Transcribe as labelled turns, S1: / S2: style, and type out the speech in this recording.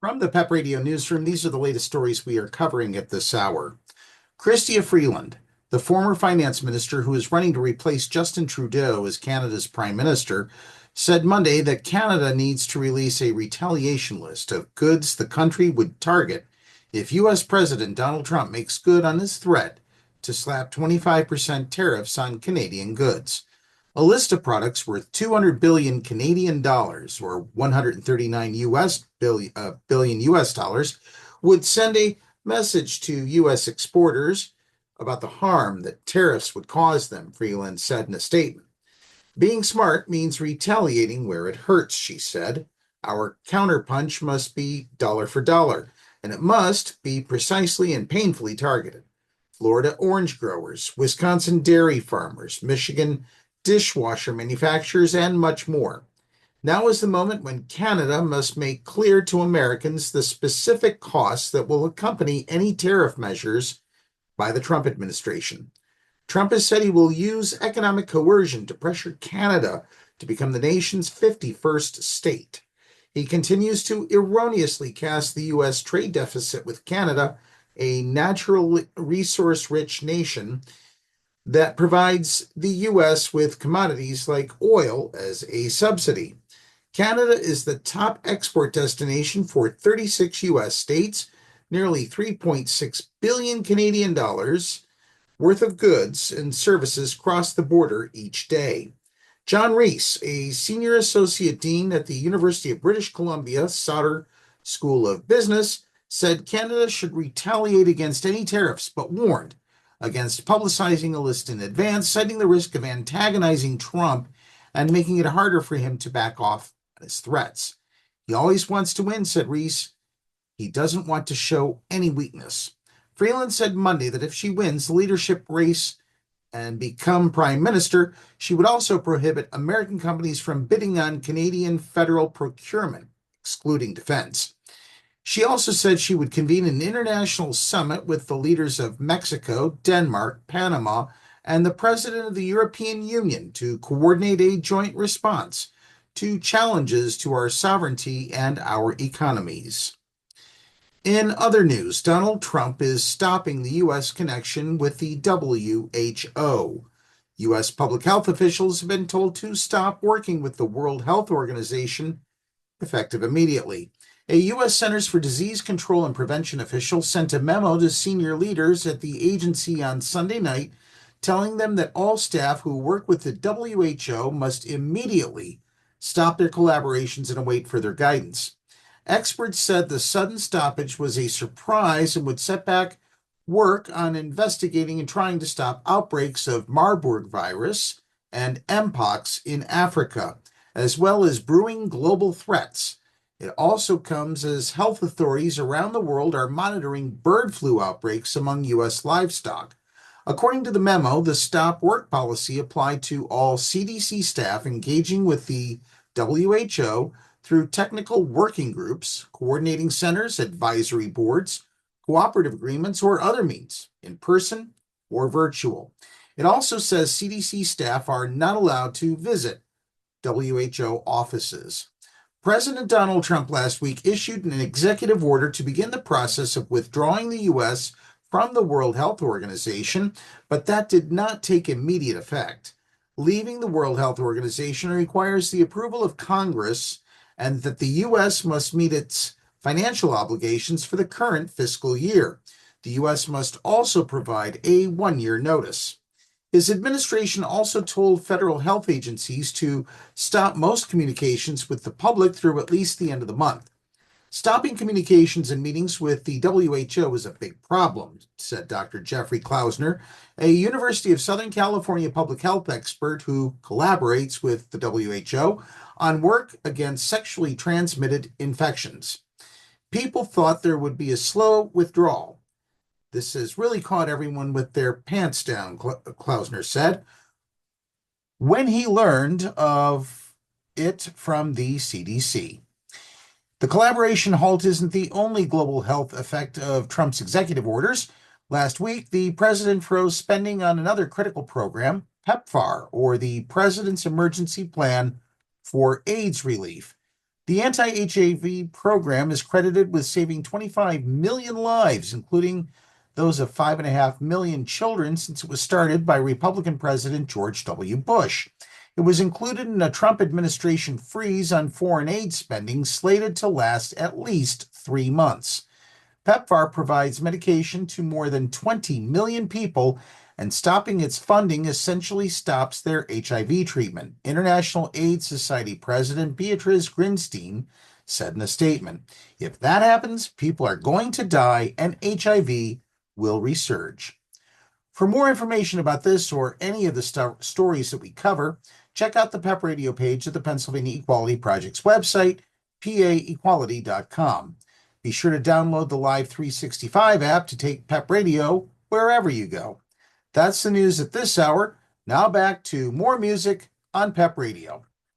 S1: From the PEP Radio Newsroom, these are the latest stories we are covering at this hour. Chrystia Freeland, the former finance minister who is running to replace Justin Trudeau as Canada's prime minister, said Monday that Canada needs to release a retaliation list of goods the country would target if U.S. President Donald Trump makes good on his threat to slap 25% tariffs on Canadian goods. A list of products worth 200 billion Canadian dollars, or 139 billion US dollars, would send a message to U.S. exporters about the harm that tariffs would cause them, Freeland said in a statement. Being smart means retaliating where it hurts, she said. Our counterpunch must be dollar for dollar, and it must be precisely and painfully targeted. Florida orange growers, Wisconsin dairy farmers, Michigan dishwasher manufacturers, and much more. Now is the moment when Canada must make clear to Americans the specific costs that will accompany any tariff measures by the Trump administration. Trump has said he will use economic coercion to pressure Canada to become the nation's 51st state. He continues to erroneously cast the U.S. trade deficit with Canada, a natural resource-rich nation, that provides the U.S. with commodities like oil as a subsidy. Canada is the top export destination for 36 U.S. states, nearly 3.6 billion Canadian dollars worth of goods and services cross the border each day. John Rees, a senior associate dean at the University of British Columbia Sauder School of Business, said Canada should retaliate against any tariffs, but warned against publicizing a list in advance, citing the risk of antagonizing Trump and making it harder for him to back off on his threats. He always wants to win, said Rees. He doesn't want to show any weakness. Freeland said Monday that if she wins the leadership race and become prime minister, she would also prohibit American companies from bidding on Canadian federal procurement, excluding defense. She also said she would convene an international summit with the leaders of Mexico, Denmark, Panama, and the president of the European Union to coordinate a joint response to challenges to our sovereignty and our economies. In other news, Donald Trump is stopping the U.S. connection with the WHO. U.S. public health officials have been told to stop working with the World Health Organization effective immediately. A U.S. Centers for Disease Control and Prevention official sent a memo to senior leaders at the agency on Sunday night, telling them that all staff who work with the WHO must immediately stop their collaborations and await further guidance. Experts said the sudden stoppage was a surprise and would set back work on investigating and trying to stop outbreaks of Marburg virus and Mpox in Africa, as well as brewing global threats. It also comes as health authorities around the world are monitoring bird flu outbreaks among U.S. livestock. According to the memo, the stop work policy applied to all CDC staff engaging with the WHO through technical working groups, coordinating centers, advisory boards, cooperative agreements, or other means, in person or virtual. It also says CDC staff are not allowed to visit WHO offices. President Donald Trump last week issued an executive order to begin the process of withdrawing the U.S. from the World Health Organization, but that did not take immediate effect. Leaving the World Health Organization requires the approval of Congress and that the U.S. must meet its financial obligations for the current fiscal year. The U.S. must also provide a one-year notice. His administration also told federal health agencies to stop most communications with the public through at least the end of the month. Stopping communications and meetings with the WHO is a big problem, said Dr. Jeffrey Klausner, a University of Southern California public health expert who collaborates with the WHO on work against sexually transmitted infections. People thought there would be a slow withdrawal. This has really caught everyone with their pants down, Klausner said, when he learned of it from the CDC. The collaboration halt isn't the only global health effect of Trump's executive orders. Last week, the president froze spending on another critical program, PEPFAR, or the President's Emergency Plan for AIDS Relief. The anti-HIV program is credited with saving 25 million lives, including those of 5.5 million children, since it was started by Republican President George W. Bush. It was included in a Trump administration freeze on foreign aid spending slated to last at least 3 months. PEPFAR provides medication to more than 20 million people, and stopping its funding essentially stops their HIV treatment, International AIDS Society President Beatrice Grinstein said in a statement. If that happens, people are going to die and HIV will resurge. For more information about this or any of the stories that we cover, check out the PEP Radio page of the Pennsylvania Equality Project's website, paequality.com. Be sure to download the Live 365 app to take PEP Radio wherever you go. That's the news at this hour. Now back to more music on PEP Radio.